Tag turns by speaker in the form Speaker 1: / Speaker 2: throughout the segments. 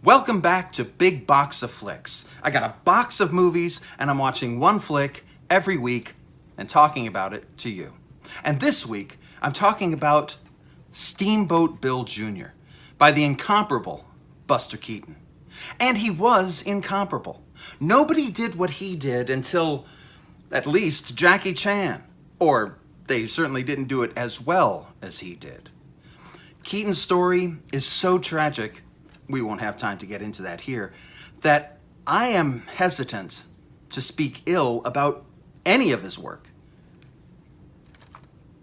Speaker 1: Welcome back to Big Box of Flicks. I got a box of movies and I'm watching one flick every week and talking about it to you. And this week, I'm talking about Steamboat Bill Jr. by the incomparable Buster Keaton. And he was incomparable. Nobody did what he did until, at least, Jackie Chan. Or they certainly didn't do it as well as he did. Keaton's story is so tragic, we won't have time to get into that here, that I am hesitant to speak ill about any of his work.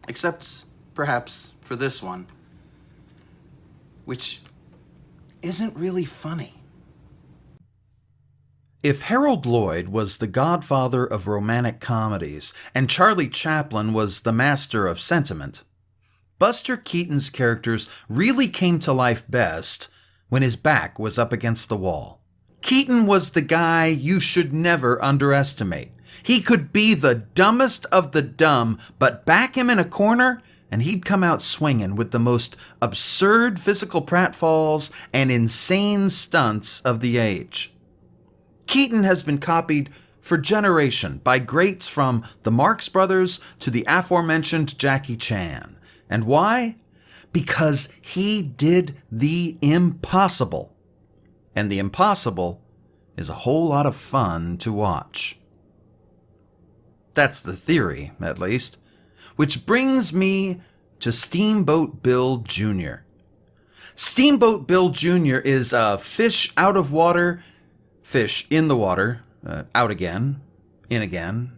Speaker 1: Except, perhaps, for this one, which isn't really funny. If Harold Lloyd was the godfather of romantic comedies and Charlie Chaplin was the master of sentiment, Buster Keaton's characters really came to life best when his back was up against the wall. Keaton was the guy you should never underestimate. He could be the dumbest of the dumb, but back him in a corner and he'd come out swinging with the most absurd physical pratfalls and insane stunts of the age. Keaton has been copied for generation by greats from the Marx Brothers to the aforementioned Jackie Chan. And why? Because he did the impossible. And the impossible is a whole lot of fun to watch. That's the theory, at least. Which brings me to Steamboat Bill Jr. Steamboat Bill Jr. is a fish out of water, fish in the water, out again, in again,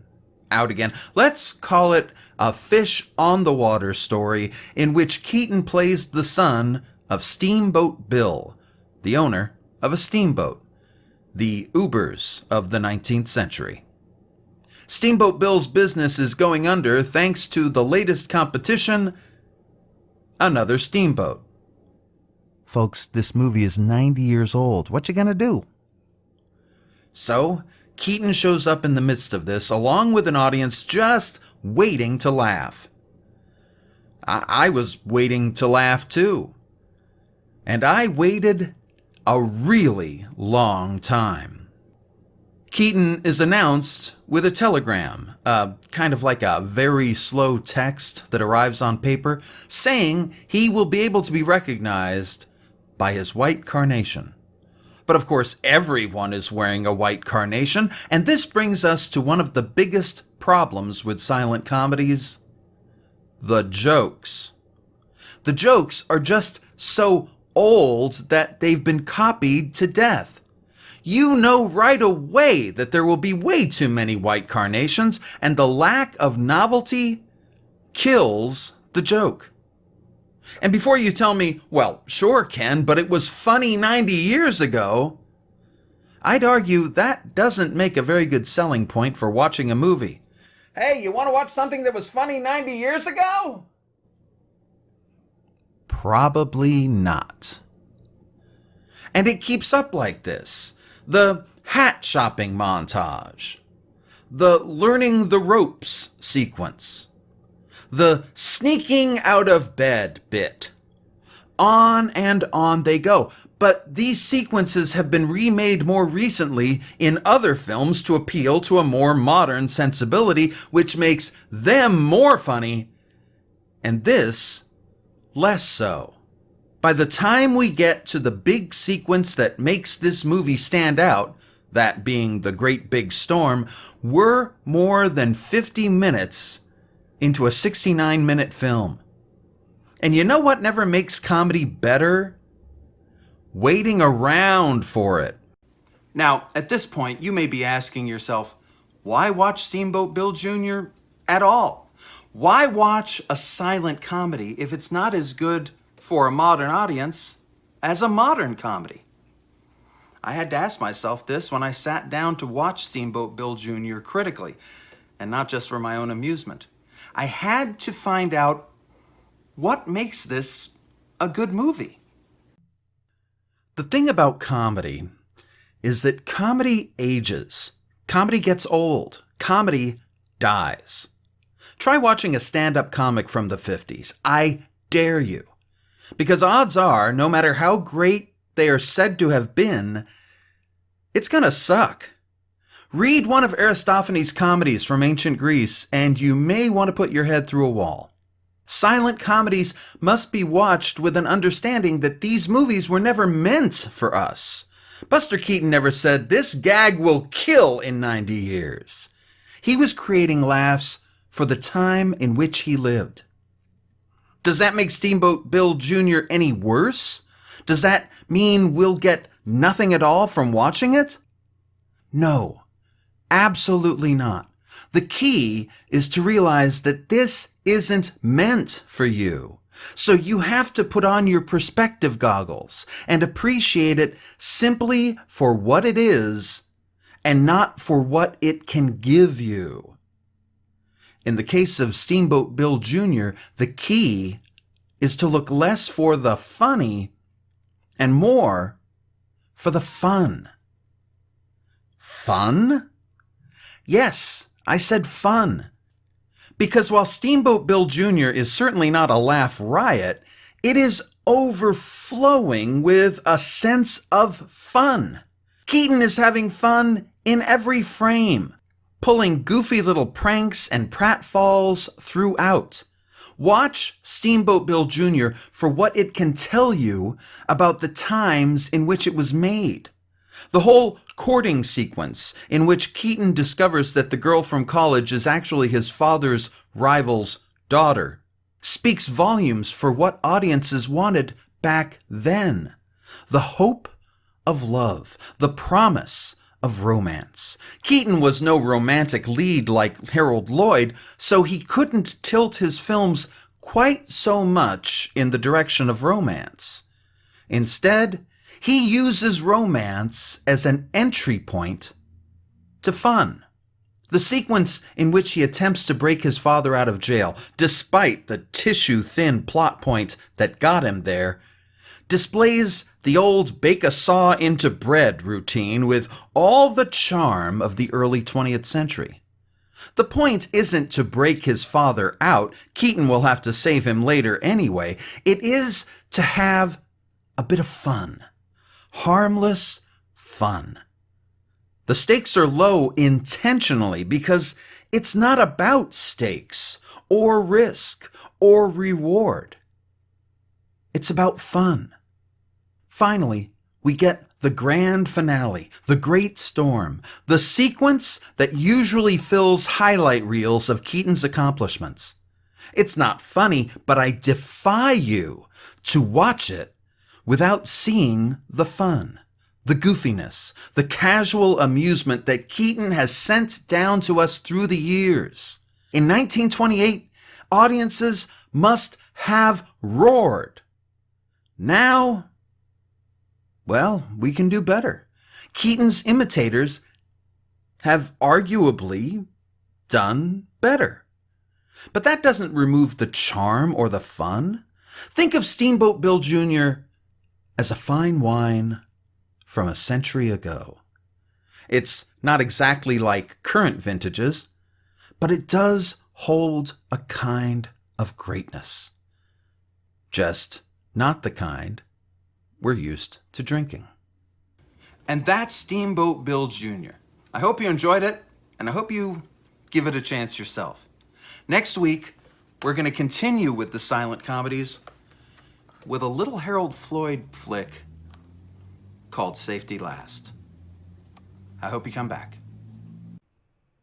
Speaker 1: out again. Let's call it a fish on the water story in which Keaton plays the son of Steamboat Bill, the owner of a steamboat, the Ubers of the 19th century. Steamboat Bill's business is going under thanks to the latest competition, another steamboat. Folks, this movie is 90 years old. What you gonna do? So, Keaton shows up in the midst of this, along with an audience just waiting to laugh. I was waiting to laugh too. And I waited a really long time. Keaton is announced with a telegram, kind of like a very slow text that arrives on paper, saying he will be able to be recognized by his white carnation. But of course, everyone is wearing a white carnation, and this brings us to one of the biggest problems with silent comedies: the jokes. The jokes are just so old that they've been copied to death. You know right away that there will be way too many white carnations, and the lack of novelty kills the joke. And before you tell me, well, sure, Ken, but it was funny 90 years ago, I'd argue that doesn't make a very good selling point for watching a movie. Hey, you want to watch something that was funny 90 years ago? Probably not. And it keeps up like this. The hat shopping montage, the learning the ropes sequence, the sneaking out of bed bit. On and on they go. But these sequences have been remade more recently in other films to appeal to a more modern sensibility, which makes them more funny, and this less so. By the time we get to the big sequence that makes this movie stand out, that being the Great Big Storm, we're more than 50 minutes into a 69-minute film. And you know what never makes comedy better? Waiting around for it. Now, at this point, you may be asking yourself, why watch Steamboat Bill Jr. at all? Why watch a silent comedy if it's not as good for a modern audience as a modern comedy? I had to ask myself this when I sat down to watch Steamboat Bill Jr. critically, and not just for my own amusement. I had to find out what makes this a good movie. The thing about comedy is that comedy ages. Comedy gets old. Comedy dies. Try watching a stand-up comic from the 50s. I dare you. Because odds are, no matter how great they are said to have been, it's gonna suck. Read one of Aristophanes' comedies from ancient Greece, and you may want to put your head through a wall. Silent comedies must be watched with an understanding that these movies were never meant for us. Buster Keaton never said, "This gag will kill in 90 years." He was creating laughs for the time in which he lived. Does that make Steamboat Bill Jr. any worse? Does that mean we'll get nothing at all from watching it? No, absolutely not. The key is to realize that this isn't meant for you. So you have to put on your perspective goggles and appreciate it simply for what it is and not for what it can give you. In the case of Steamboat Bill Jr., the key is to look less for the funny and more for the fun. Fun? Yes, I said fun. Because while Steamboat Bill Jr. is certainly not a laugh riot, it is overflowing with a sense of fun. Keaton is having fun in every frame, pulling goofy little pranks and pratfalls throughout. Watch Steamboat Bill Jr. for what it can tell you about the times in which it was made. The whole courting sequence in which Keaton discovers that the girl from college is actually his father's rival's daughter speaks volumes for what audiences wanted back then. The hope of love, the promise of romance. Keaton was no romantic lead like Harold Lloyd, so he couldn't tilt his films quite so much in the direction of romance. Instead, he uses romance as an entry point to fun. The sequence in which he attempts to break his father out of jail, despite the tissue-thin plot point that got him there, displays the old bake-a-saw-into-bread routine with all the charm of the early 20th century. The point isn't to break his father out. Keaton will have to save him later anyway. It is to have a bit of fun. Harmless fun. The stakes are low intentionally because it's not about stakes or risk or reward. It's about fun. Finally, we get the grand finale, the great storm, the sequence that usually fills highlight reels of Keaton's accomplishments. It's not funny, but I defy you to watch it without seeing the fun, the goofiness, the casual amusement that Keaton has sent down to us through the years. In 1928, audiences must have roared. Now, well, we can do better. Keaton's imitators have arguably done better. But that doesn't remove the charm or the fun. Think of Steamboat Bill Jr. as a fine wine from a century ago. It's not exactly like current vintages, but it does hold a kind of greatness. Just not the kind we're used to drinking. And that's Steamboat Bill Jr. I hope you enjoyed it, and I hope you give it a chance yourself. Next week, we're going to continue with the silent comedies with a little Harold Floyd flick called Safety Last. I hope you come back.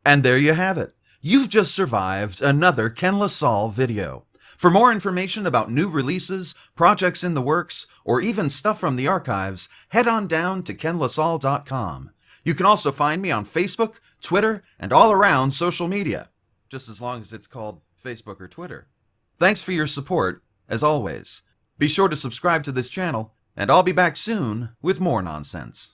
Speaker 1: And there you have it. You've just survived another Ken LaSalle video. For more information about new releases, projects in the works, or even stuff from the archives, head on down to kenlasalle.com. You can also find me on Facebook, Twitter, and all around social media, just as long as it's called Facebook or Twitter. Thanks for your support, as always. Be sure to subscribe to this channel, and I'll be back soon with more nonsense.